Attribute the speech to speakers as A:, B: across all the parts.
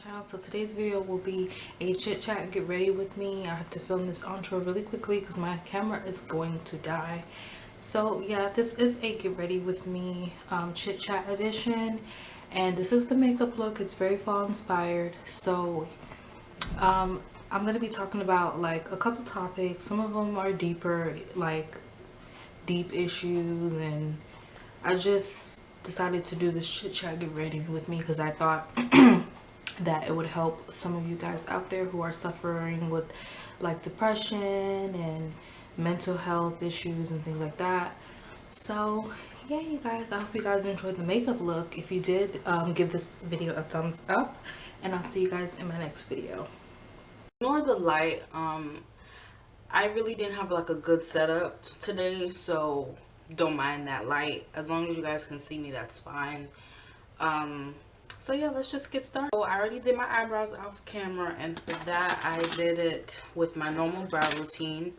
A: channel. So today's video will be a chit chat. Get ready with me. I have to film this intro really quickly because my camera is going to die. So yeah, this is a get ready with me chit chat edition, and this is the makeup look. It's very fall inspired. So I'm gonna be talking about like a couple topics. Some of them are deeper, like deep issues, and I just decided to do this chit chat get ready with me because I thought that it would help some of you guys out there who are suffering with like depression and mental health issues and things like that. So yeah, you guys, I hope you guys enjoyed the makeup look. If you did, give this video a thumbs up, and I'll see you guys in my next video. Ignore the light. I really didn't have like a good setup today, so don't mind that light. As long as you guys can see me, that's fine. So yeah, let's just get started. So I already did my eyebrows off camera, and for that I did it with my normal brow routine.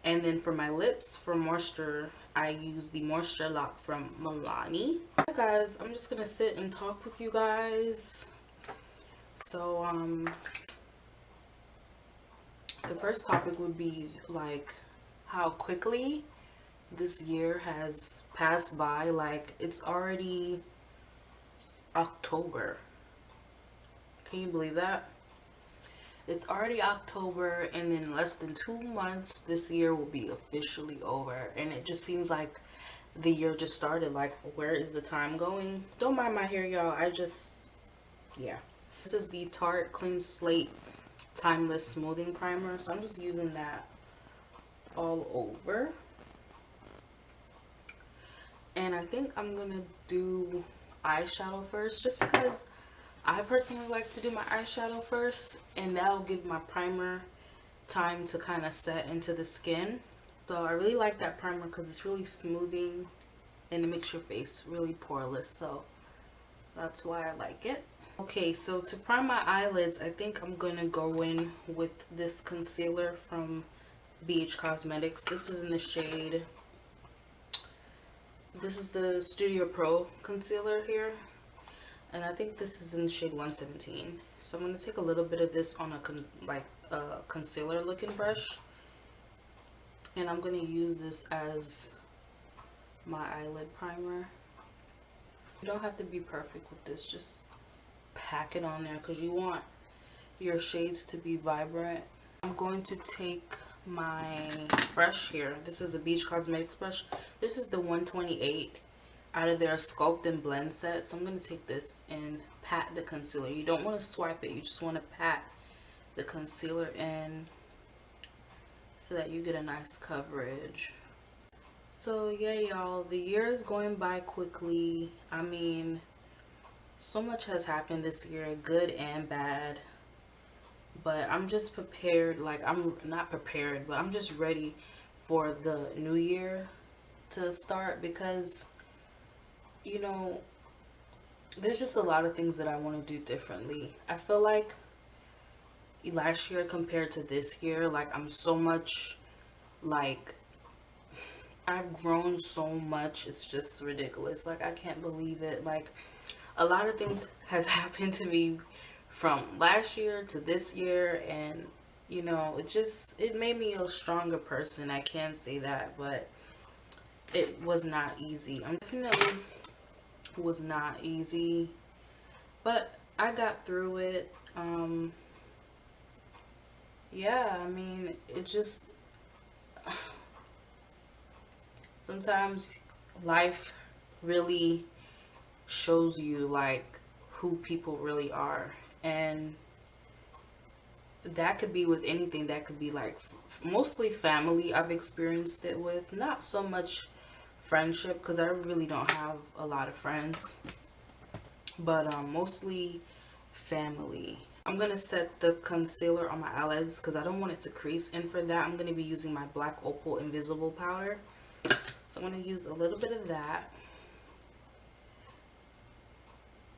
A: And then for my lips, for moisture, I use the Moisture Lock from Milani. Alright guys, I'm just gonna sit and talk with you guys. So the first topic would be like how quickly this year has passed by. Like, it's already October. Can you believe that? It's already October, and in less than 2 months this year will be officially over, and it just seems like the year just started. Like, where is the time going? Don't mind my hair, y'all. Yeah, this is the Tarte Clean Slate Timeless Smoothing Primer, so I'm just using that all over. And I think I'm gonna do eyeshadow first, just because I personally like to do my eyeshadow first, and that'll give my primer time to kind of set into the skin. So I really like that primer because it's really smoothing and it makes your face really poreless, so that's why I like it. Okay, so to prime my eyelids, I think I'm gonna go in with this concealer from BH Cosmetics. This is in the shade, this is the Studio Pro concealer here, and I think this is in the shade 117. So I'm going to take a little bit of this on a concealer looking brush, and I'm going to use this as my eyelid primer. You don't have to be perfect with this, just pack it on there because you want your shades to be vibrant. I'm going to take my brush here. This is a BH Cosmetics brush. This is the 128 out of their Sculpt and Blend set. So I'm going to take this and pat the concealer. You don't want to swipe it, you just want to pat the concealer in so that you get a nice coverage. So yeah, y'all, the year is going by quickly. I mean, so much has happened this year, good and bad. But I'm just prepared. Like, I'm not prepared, but I'm just ready for the new year to start, because, you know, there's just a lot of things that I want to do differently. I feel like last year compared to this year, like, I'm so much, like, I've grown so much. It's just ridiculous. Like, I can't believe it. Like, a lot of things has happened to me from last year to this year, and you know, it made me a stronger person. I can say that, but it was not easy. I'm definitely was not easy, but I got through it. Yeah, I mean, it just sometimes life really shows you like who people really are, and that could be with anything. That could be like mostly family. I've experienced it with, not so much friendship because I really don't have a lot of friends, but mostly family. I'm gonna set the concealer on my eyelids because I don't want it to crease, and for that I'm gonna be using my Black Opal Invisible powder. So I'm gonna use a little bit of that.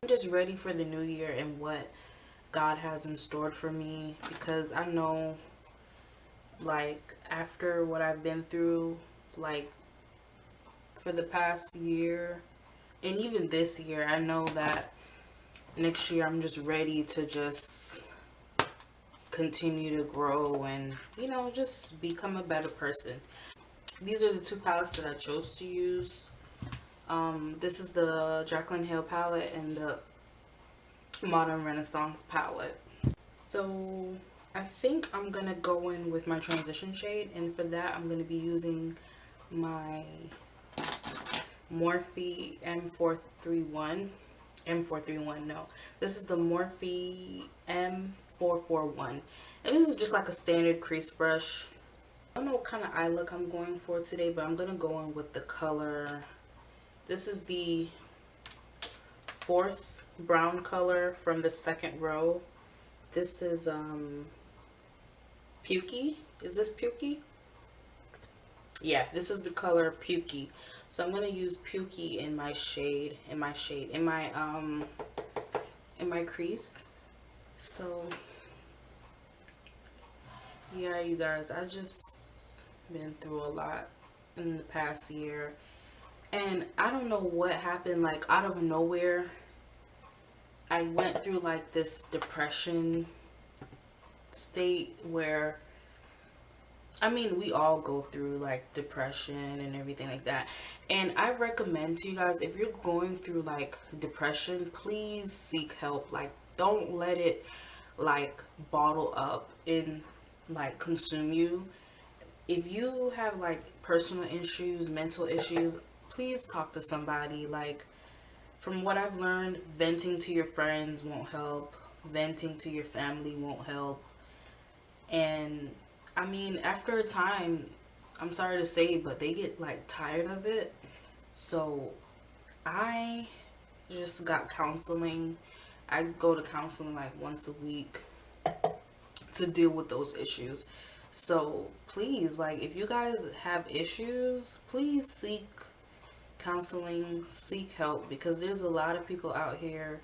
A: I'm just ready for the new year and what God has in store for me, because I know, like, after what I've been through, like, for the past year and even this year, I know that next year I'm just ready to just continue to grow and, you know, just become a better person. These are the two palettes that I chose to use. This is the Jaclyn Hill palette and the Modern Renaissance palette. So I think I'm gonna go in with my transition shade, and for that I'm gonna be using my Morphe M431. No, this is the Morphe M441, and this is just like a standard crease brush. I don't know what kind of eye look I'm going for today, but I'm gonna go in with the color. This is the fourth brown color from the second row. This is Pukey. Is this Pukey? Yeah, this is the color Pukey. So I'm gonna use Pukey in my shade, in my crease. So yeah, you guys, I just been through a lot in the past year, and I don't know what happened. Like out of nowhere, I went through like this depression state where, I mean, we all go through like depression and everything like that. And I recommend to you guys, if you're going through like depression, please seek help. Like, don't let it like bottle up and like consume you. If you have like personal issues, mental issues, please talk to somebody. Like, from what I've learned, venting to your friends won't help. Venting to your family won't help. And I mean, after a time, I'm sorry to say, but they get like tired of it. So I just got counseling. I go to counseling like once a week to deal with those issues. So please, like, if you guys have issues, please seek counseling, seek help, because there's a lot of people out here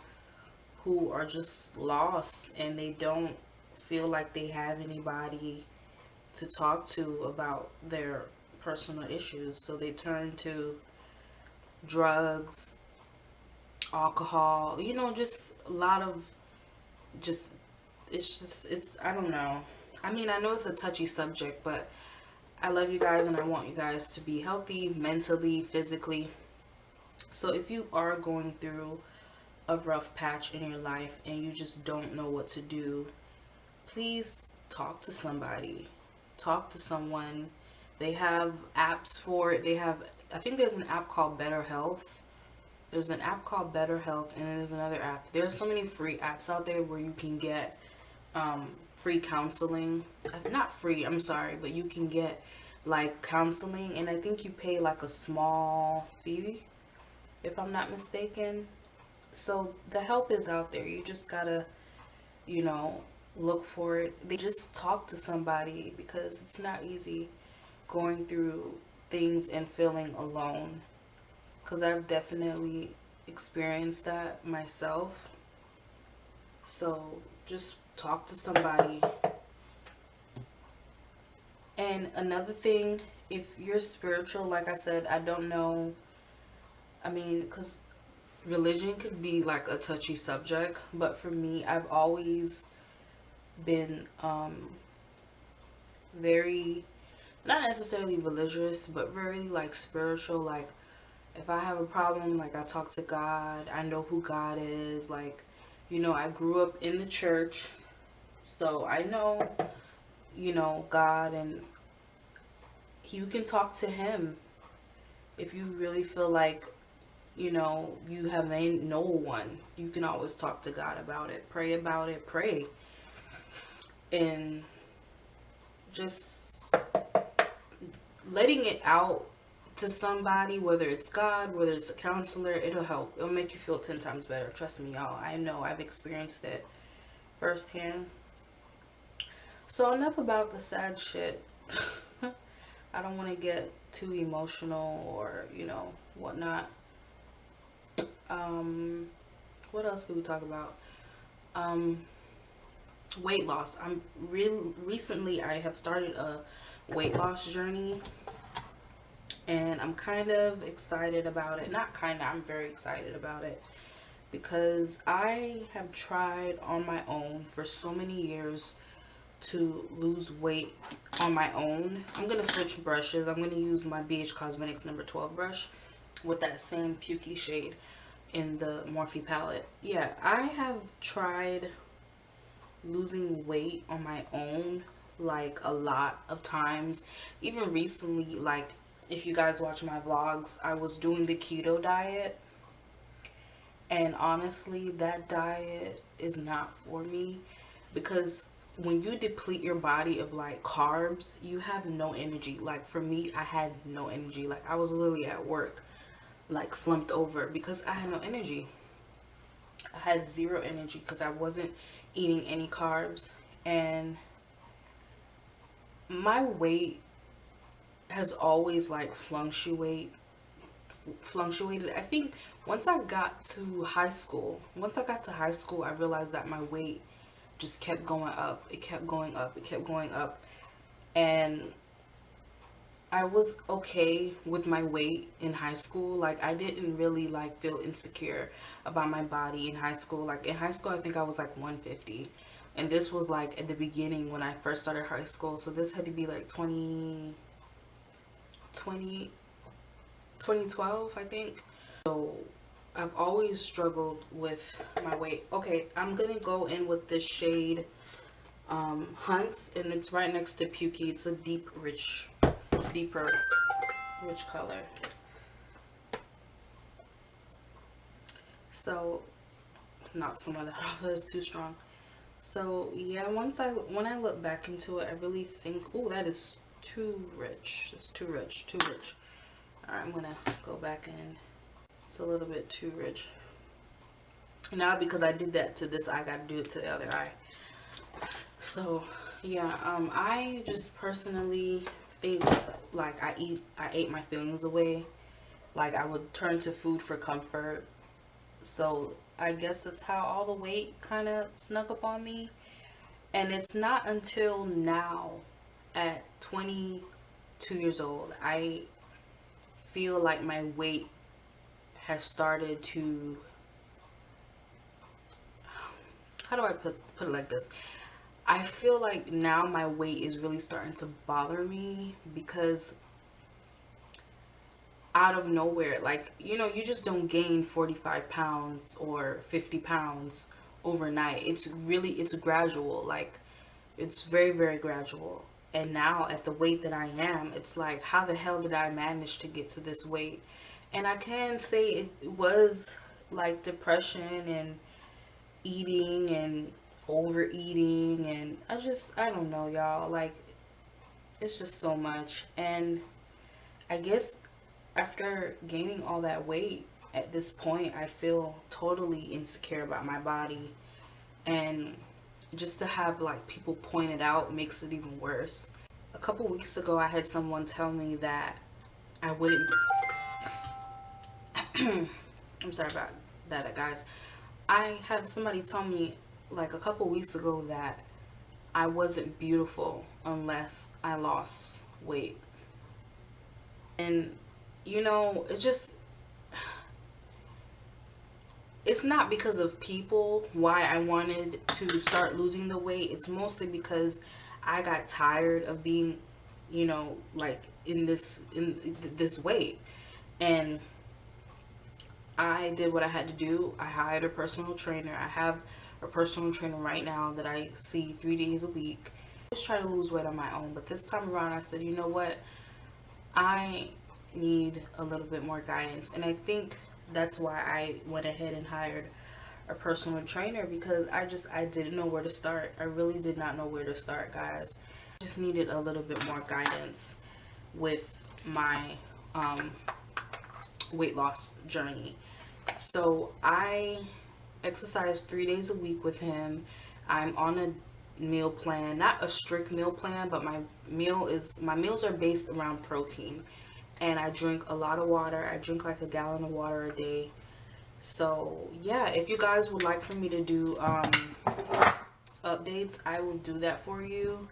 A: who are just lost and they don't feel like they have anybody to talk to about their personal issues. So they turn to drugs, alcohol, you know, just a lot of just, it's, I don't know. I mean, I know it's a touchy subject, but I love you guys and I want you guys to be healthy mentally, physically. So if you are going through a rough patch in your life and you just don't know what to do, please talk to somebody. Talk to someone. They have apps for it. They have, I think there's an app called Better Health. There's an app called Better Health, and there's another app. There's so many free apps out there where you can get free counseling. Not free, I'm sorry, but you can get like counseling, and I think you pay like a small fee, if I'm not mistaken. So the help is out there. You just gotta, you know, look for it. They just talk to somebody, because it's not easy going through things and feeling alone, because I've definitely experienced that myself. So just talk to somebody. And another thing, if you're spiritual, like I said, I don't know, I mean, because religion could be like a touchy subject, but for me, I've always been very, not necessarily religious, but very like spiritual. Like, if I have a problem, like, I talk to God. I know who God is. Like, you know, I grew up in the church, so I know, you know, God, and you can talk to him if you really feel like, you know, you have no one. You can always talk to God about it. Pray about it. Pray. And just letting it out to somebody, whether it's God, whether it's a counselor, it'll help. It'll make you feel 10 times better. Trust me, y'all. I know. I've experienced it firsthand. So enough about the sad shit. I don't want to get too emotional or, you know, whatnot. What else could we talk about? Weight loss. I'm recently I have started a weight loss journey, and I'm kind of excited about it. Not kind of, I'm very excited about it, because I have tried on my own for so many years to lose weight on my own. I'm gonna switch brushes. I'm gonna use my BH Cosmetics number 12 brush with that same pukey shade in the Morphe palette. Yeah, I have tried losing weight on my own like a lot of times. Even recently, like if you guys watch my vlogs, I was doing the keto diet, and honestly that diet is not for me, because when you deplete your body of like carbs, you have no energy. Like for me, I had no energy. Like I was literally at work like slumped over because I had no energy. I had zero energy because I wasn't eating any carbs. And my weight has always like fluctuated. I think once I got to high school, I realized that my weight just kept going up. It kept going up. It kept going up. And I was okay with my weight in high school. Like I didn't really like feel insecure about my body in high school. Like in high school, I think I was like 150. And this was like at the beginning when I first started high school. So this had to be like 2012, I think. So I've always struggled with my weight. Okay, I'm gonna go in with this shade Hunts, and it's right next to Pukey. It's a deeper rich color. So not some of that, that's too strong. So yeah, when I look back into it, I really think, oh, that is too rich. It's too rich, too rich. All right, I'm gonna go back in. It's a little bit too rich. Now because I did that to this eye, I gotta do it to the other eye. So yeah, I just personally think like I ate my feelings away. Like I would turn to food for comfort. So I guess that's how all the weight kind of snuck up on me. And it's not until now, at 22 years old, I feel like my weight has started to, how do I put it like this? I feel like now my weight is really starting to bother me, because out of nowhere, like, you know, you just don't gain 45 pounds or 50 pounds overnight. It's gradual. Like, it's very, very gradual. And now at the weight that I am, it's like, how the hell did I manage to get to this weight? And I can say it was like depression and eating and overeating, and I don't know, y'all. Like, it's just so much. And I guess after gaining all that weight, at this point I feel totally insecure about my body, and just to have like people point it out makes it even worse. A couple weeks ago I had someone tell me that I wouldn't I'm sorry about that, guys. I had somebody tell me like a couple weeks ago that I wasn't beautiful unless I lost weight. And you know, it's not because of people why I wanted to start losing the weight. It's mostly because I got tired of being, you know, like in this weight. And I did what I had to do. I hired a personal trainer. I have a personal trainer right now that I see 3 days a week. I just try to lose weight on my own, but this time around I said, you know what, I need a little bit more guidance. And I think that's why I went ahead and hired a personal trainer, because I didn't know where to start. I really did not know where to start, guys. I just needed a little bit more guidance with my weight loss journey. So I exercise 3 days a week with him. I'm on a meal plan, not a strict meal plan, but my meals are based around protein. And I drink a lot of water. I drink like a gallon of water a day. So yeah, if you guys would like for me to do updates, I will do that for you.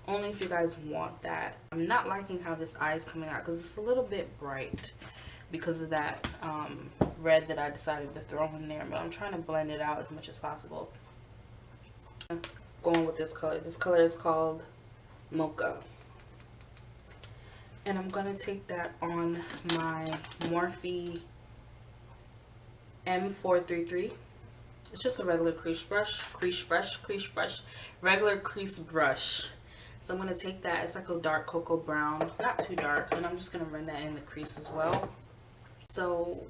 A: Only if you guys want that. I'm not liking how this eye is coming out because it's a little bit bright because of that red that I decided to throw in there, but I'm trying to blend it out as much as possible. Going with this color. This color is called Mocha. And I'm going to take that on my Morphe M433. It's just a regular crease brush, regular crease brush. So I'm going to take that. It's like a dark cocoa brown, not too dark, and I'm just going to run that in the crease as well. So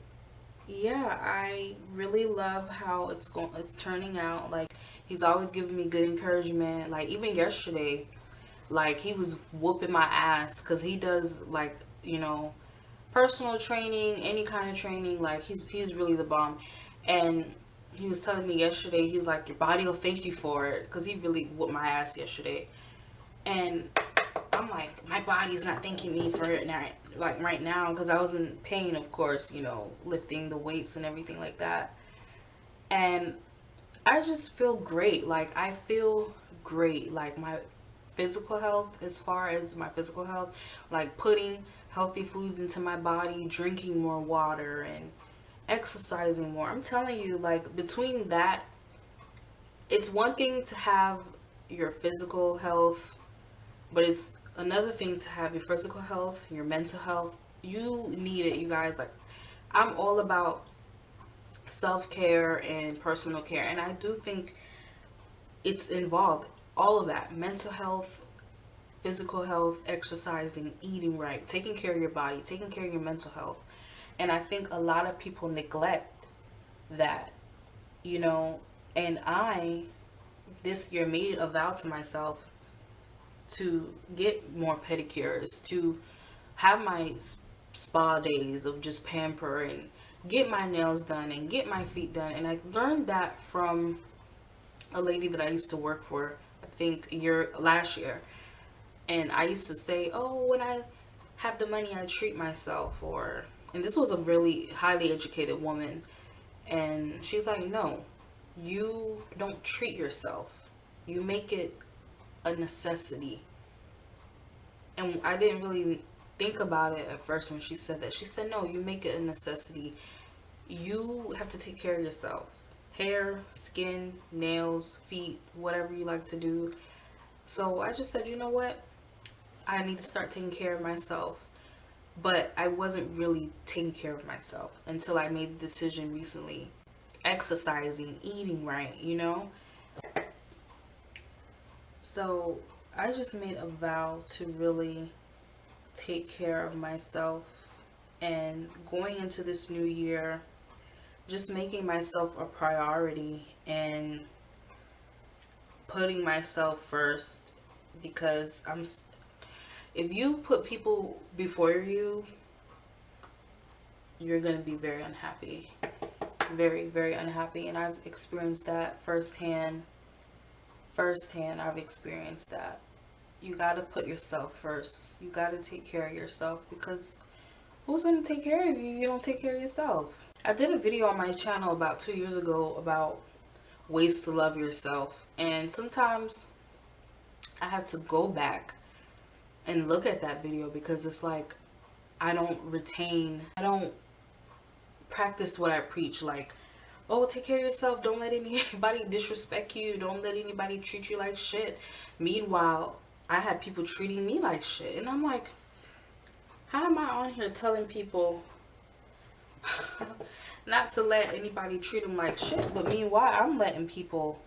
A: yeah, I really love how it's turning out. Like, he's always giving me good encouragement. Like, even yesterday, like, he was whooping my ass because he does, like, you know, personal training, any kind of training. Like, he's really the bomb. And he was telling me yesterday, he's like, your body will thank you for it, because he really whooped my ass yesterday. And I'm like, my body's not thanking me for it now, like right now, because I was in pain, of course, you know, lifting the weights and everything like that. And I just feel great. Like, I feel great. Like, my physical health, as far as my physical health, like putting healthy foods into my body, drinking more water, and exercising more. I'm telling you, like, between that, it's one thing to have your physical health, but it's another thing to have your physical health, your mental health. You need it, you guys. Like, I'm all about self-care and personal care, and I do think it's involved, all of that: mental health, physical health, exercising, eating right, taking care of your body, taking care of your mental health. And I think a lot of people neglect that, you know. And I, this year, made a vow to myself to get more pedicures, to have my spa days of just pamper, and get my nails done and get my feet done. And I learned that from a lady that I used to work for, I think last year. And I used to say, oh, when I have the money, I treat myself. And this was a really highly educated woman. And she's like, no, you don't treat yourself. You make it a necessity. And I didn't really think about it at first when she said that. She said, no, you make it a necessity. You have to take care of yourself. Hair, skin, nails, feet, whatever you like to do. So I just said, you know what? I need to start taking care of myself. But I wasn't really taking care of myself until I made the decision recently. Exercising, eating right, you know? So I just made a vow to really take care of myself, and going into this new year, just making myself a priority and putting myself first. Because if you put people before you, you're going to be very unhappy. Very, very unhappy. And I've experienced that firsthand. I've experienced that. You got to put yourself first. You got to take care of yourself, because who's going to take care of you if you don't take care of yourself? I did a video on my channel about 2 years ago about ways to love yourself. And sometimes I had to go back and look at that video, because it's like I don't practice what I preach. Like, oh, take care of yourself, don't let anybody disrespect you, don't let anybody treat you like shit. Meanwhile, I had people treating me like shit, and I'm like, how am I on here telling people not to let anybody treat them like shit, but meanwhile I'm letting people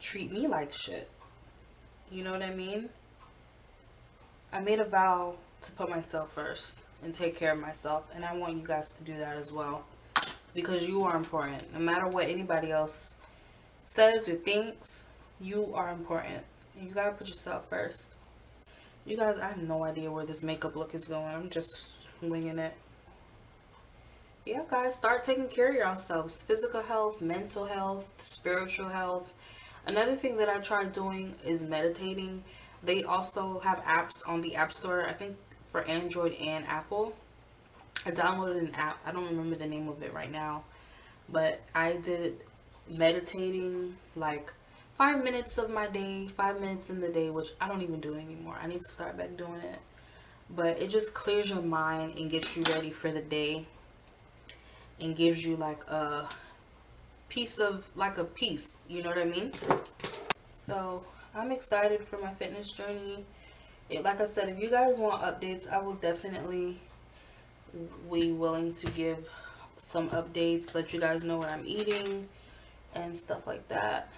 A: treat me like shit? You know what I mean? I made a vow to put myself first and take care of myself, and I want you guys to do that as well, because you are important. No matter what anybody else says or thinks, you are important, and you gotta put yourself first. You guys, I have no idea where this makeup look is going. I'm just winging it. Yeah, guys, start taking care of yourselves. Physical health, mental health, spiritual health. Another thing that I tried doing is meditating. They also have apps on the App Store, I think, for Android and Apple. I downloaded an app. I don't remember the name of it right now. But I did meditating, like 5 minutes of my day, 5 minutes in the day, which I don't even do anymore. I need to start back doing it. But it just clears your mind and gets you ready for the day. and gives you like a piece of, like a piece, you know what I mean? So I'm excited for my fitness journey. Like I said, if you guys want updates, I will definitely be willing to give some updates, let you guys know what I'm eating and stuff like that.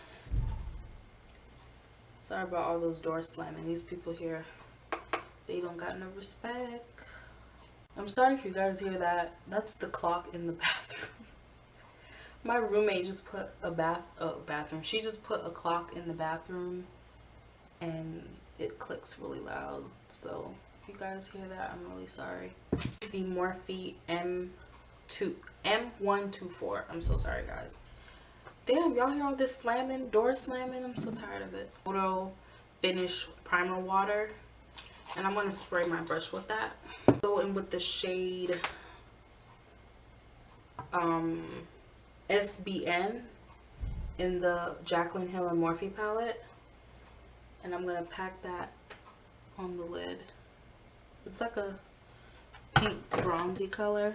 A: Sorry about all those doors slamming. These people here, they don't got no respect. I'm sorry if you guys hear that. That's the clock in the bathroom. My roommate just put a bathroom. She just put a clock in the bathroom and it clicks really loud. So if you guys hear that, I'm really sorry. The Morphe M124. I'm so sorry, guys. Damn, y'all hear all this slamming, door slamming? I'm so tired of it. Photo Finish Primer Water. And I'm going to spray my brush with that. Go in with the shade SBN in the Jaclyn Hill and Morphe palette. And I'm going to pack that on the lid. It's like a pink bronzy color.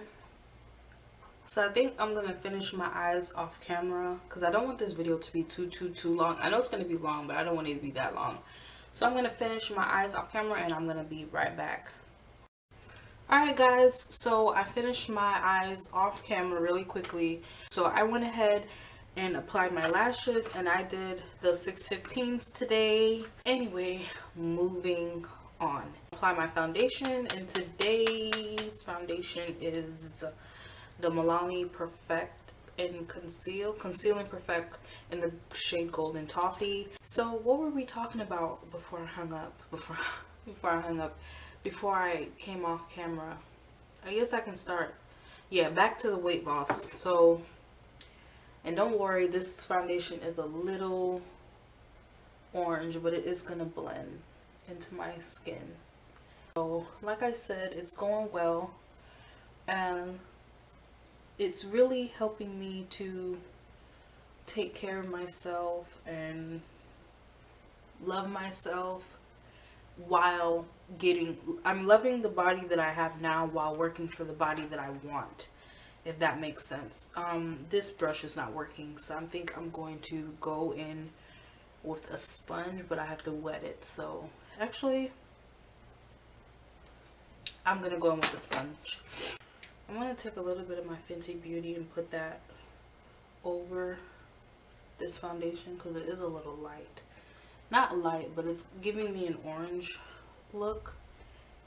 A: So I think I'm going to finish my eyes off camera because I don't want this video to be too long. I know it's going to be long, but I don't want it to be that long. So I'm going to finish my eyes off camera and I'm going to be right back. Alright guys, so I finished my eyes off camera really quickly. So I went ahead and applied my lashes and I did the 615s today. Anyway, moving on. Apply my foundation, and today's foundation is the Milani Perfect and Conceal and Perfect in the shade Golden Toffee. So what were we talking about before I hung up? Before I came off camera? I guess I can start. Yeah, back to the weight loss. So, and don't worry, this foundation is a little orange, but it is gonna blend into my skin. So like I said, it's going well and it's really helping me to take care of myself and love myself while I'm loving the body that I have now while working for the body that I want, if that makes sense. This brush is not working, so I think I'm going to go in with a sponge, but I have to wet it. So actually I'm gonna go in with a sponge. I'm gonna take a little bit of my Fenty Beauty and put that over this foundation because it is a little light. Not light, but it's giving me an orange look,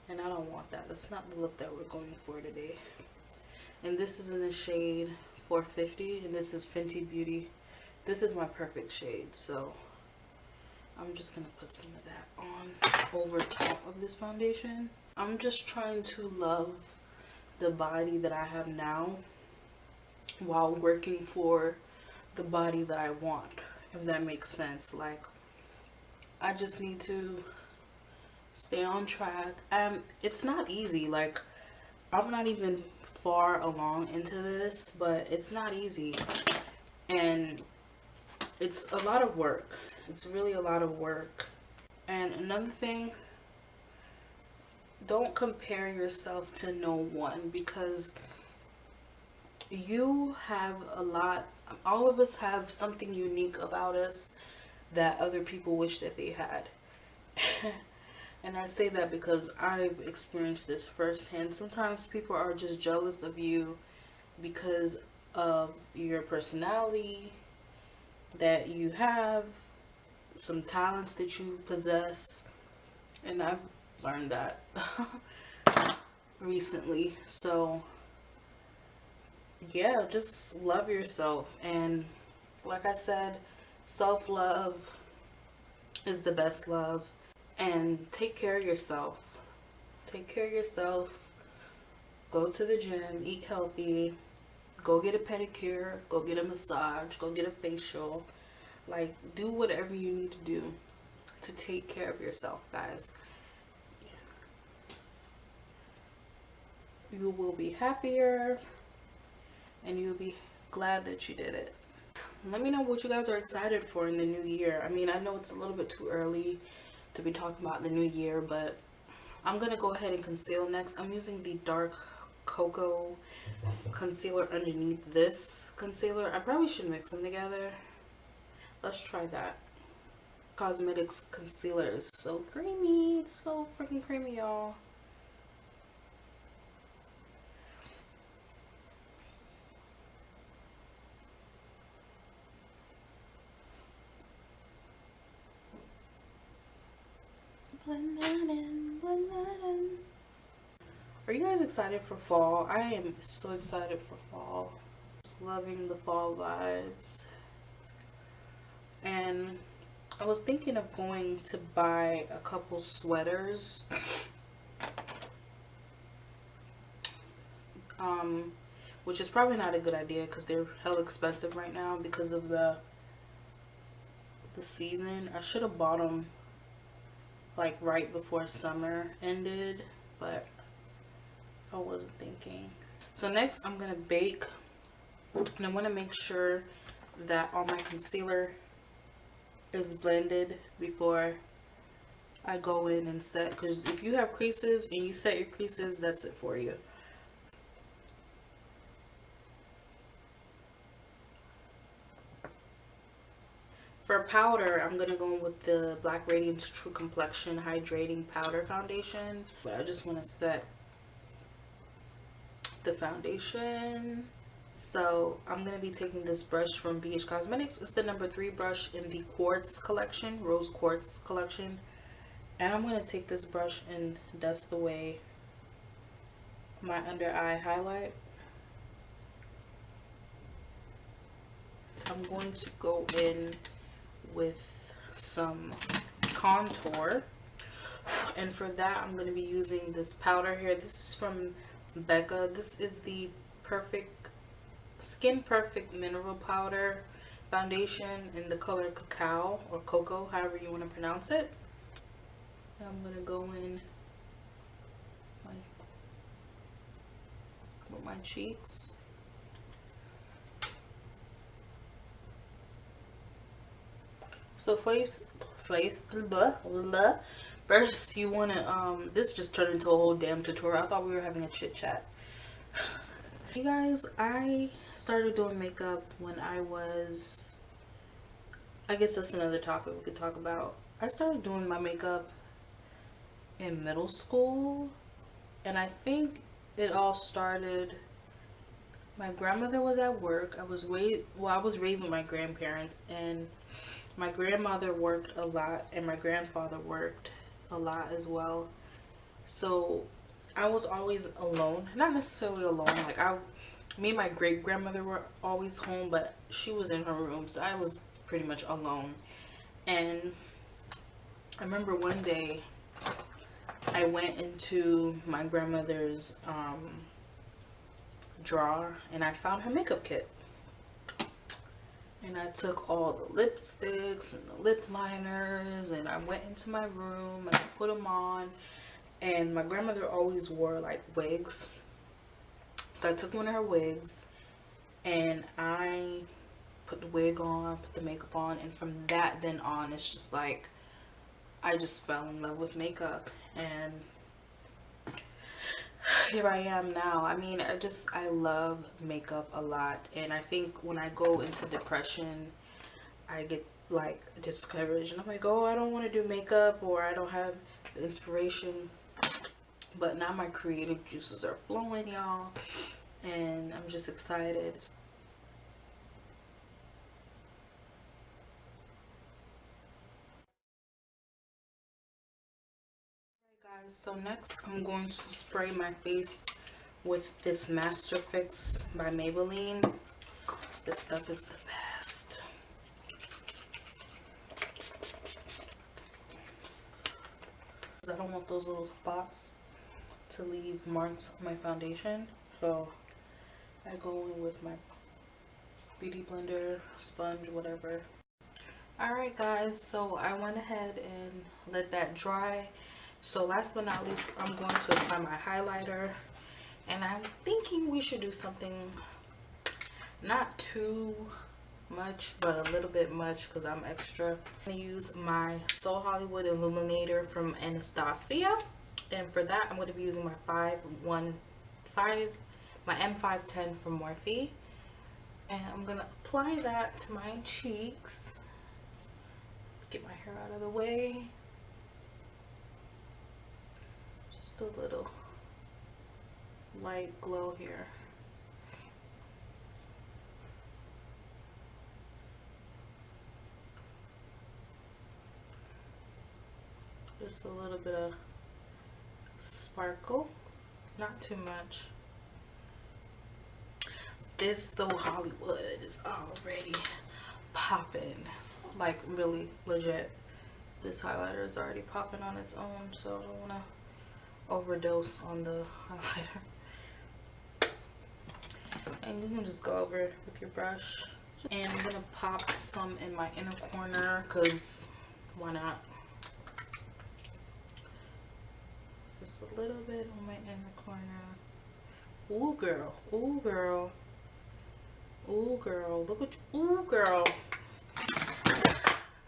A: and I don't want that. That's not the look that we're going for today. And this is in the shade 450, and this is Fenty Beauty. This is my perfect shade, so I'm just gonna put some of that on over top of this foundation. I'm just trying to love the body that I have now while working for the body that I want, if that makes sense. Like, I just need to stay on track. It's not easy. Like, I'm not even far along into this, but it's not easy. And it's a lot of work. It's really a lot of work. And another thing, don't compare yourself to no one, because you have a lot. All of us have something unique about us that other people wish that they had. And I say that because I've experienced this firsthand. Sometimes people are just jealous of you because of your personality that you have, some talents that you possess, and I've learned that recently. So yeah, just love yourself. And like I said, self-love is the best love. And take care of yourself. Take care of yourself. Go to the gym, eat healthy, go get a pedicure, go get a massage, go get a facial. Like, do whatever you need to do to take care of yourself, guys. You will be happier and you'll be glad that you did it. Let me know what you guys are excited for in the new year. I mean, I know it's a little bit too early to be talking about the new year, but I'm gonna go ahead and conceal next. I'm using the dark cocoa concealer underneath this concealer. I probably should mix them together. Let's try that. Cosmetics concealer is so creamy. It's so freaking creamy, y'all. Blend that in, blend that in. Are you guys excited for fall? I am so excited for fall. Just loving the fall vibes. And I was thinking of going to buy a couple sweaters. Which is probably not a good idea because they're hell expensive right now because of the season. I should have bought them like right before summer ended, but I wasn't thinking. So next I'm gonna bake, and I want to make sure that all my concealer is blended before I go in and set, because if you have creases and you set your creases, that's it for you. For powder, I'm going to go with the Black Radiance True Complexion Hydrating Powder Foundation. But I just want to set the foundation. So I'm going to be taking this brush from BH Cosmetics. It's the number 3 brush in the Quartz collection, Rose Quartz collection. And I'm going to take this brush and dust away my under eye highlight. I'm going to go in with some contour, and for that I'm going to be using this powder here. This is from Becca. This is the Skin Perfect Mineral Powder Foundation in the color Cacao or Cocoa, however you want to pronounce it. And I'm going to go in with my cheeks. So first you want to this just turned into a whole damn tutorial. I thought we were having a chit chat. You guys, I started doing makeup when I guess that's another topic we could talk about. I started doing my makeup in middle school, and I think it all started, my grandmother was at work. I was raised with my grandparents, and my grandmother worked a lot and my grandfather worked a lot as well. So I was always alone. Not necessarily alone. Like me and my great grandmother were always home, but she was in her room, so I was pretty much alone. And I remember one day I went into my grandmother's drawer and I found her makeup kit. And I took all the lipsticks and the lip liners and I went into my room and I put them on. And my grandmother always wore like wigs. So I took one of her wigs and I put the wig on, put the makeup on. And from that then on, it's just like, I just fell in love with makeup. And here I am now. I mean, I love makeup a lot, and I think when I go into depression, I get like discouraged and I'm like, oh, I don't want to do makeup, or I don't have the inspiration. But now my creative juices are flowing, y'all, and I'm just excited. Guys, so next I'm going to spray my face with this Master Fix by Maybelline. This stuff is the best. I don't want those little spots to leave marks on my foundation, so I go in with my beauty blender, sponge, whatever. Alright guys, so I went ahead and let that dry. So last but not least, I'm going to apply my highlighter, and I'm thinking we should do something not too much but a little bit much because I'm extra. I'm going to use my Soul Hollywood Illuminator from Anastasia, and for that I'm going to be using my my M510 from Morphe, and I'm gonna apply that to my cheeks. Let's get my hair out of the way. Just a little light glow here. Just a little bit of sparkle, not too much. This So Hollywood is already popping, like really legit. This highlighter is already popping on its own, so I don't want to overdose on the highlighter. And you can just go over it with your brush. And I'm gonna pop some in my inner corner, because why not? Just a little bit on my inner corner. Ooh girl, ooh girl, ooh girl, look what you, ooh girl.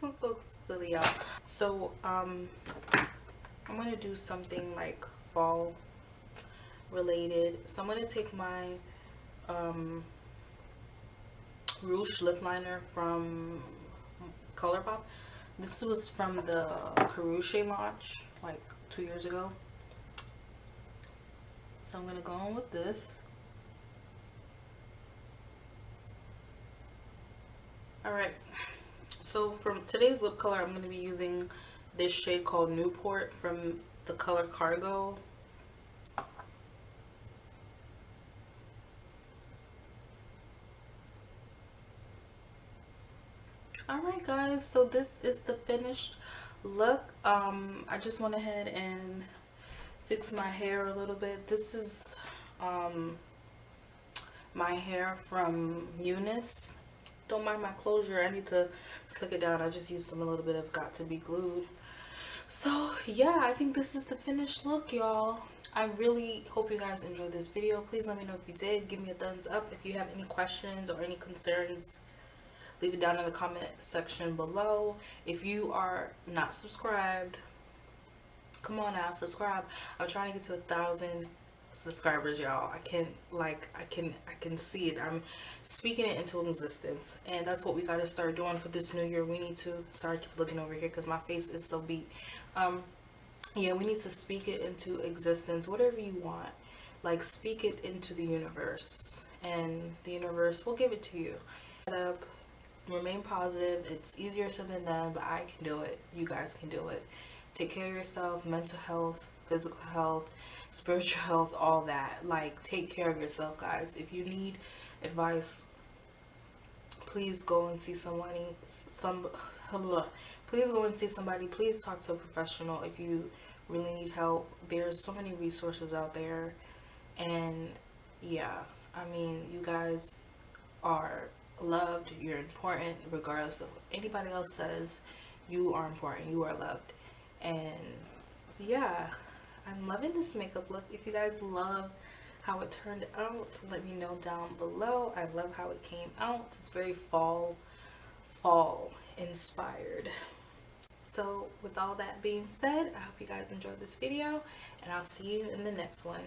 A: I'm so silly, y'all. So I'm gonna do something like fall related. So I'm gonna take my Rouge lip liner from ColourPop. This was from the Caruche launch like 2 years ago. So I'm gonna go on with this. Alright, so from today's lip color, I'm gonna be using this shade called Newport from the color Cargo. Alright guys, so this is the finished look. I just went ahead and fixed my hair a little bit. This is my hair from Eunice. Don't mind my closure, I need to slick it down. I just used a little bit of Got to Be Glued. So yeah, I think this is the finished look, y'all. I really hope you guys enjoyed this video. Please let me know if you did. Give me a thumbs up. If you have any questions or any concerns, leave it down in the comment section below. If you are not subscribed, come on now, subscribe. I'm trying to get to 1,000 subscribers, y'all. I can see it. I'm speaking it into existence, and that's what we got to start doing for this new year. We need to, sorry, keep looking over here because my face is so beat. Yeah, we need to speak it into existence. Whatever you want, like, speak it into the universe, and the universe will give it to you. Remain positive. It's easier said than done, but I can do it. You guys can do it. Take care of yourself, mental health, physical health, spiritual health, all that. Like, take care of yourself, guys. If you need advice, please go and see somebody. Please go and see somebody. Please talk to a professional if you really need help. There's so many resources out there, and yeah, I mean, you guys are loved. You're important, regardless of what anybody else says. You are important. You are loved. And yeah, I'm loving this makeup look. If you guys love how it turned out, let me know down below. I love how it came out. It's very fall inspired. So with all that being said, I hope you guys enjoyed this video, and I'll see you in the next one.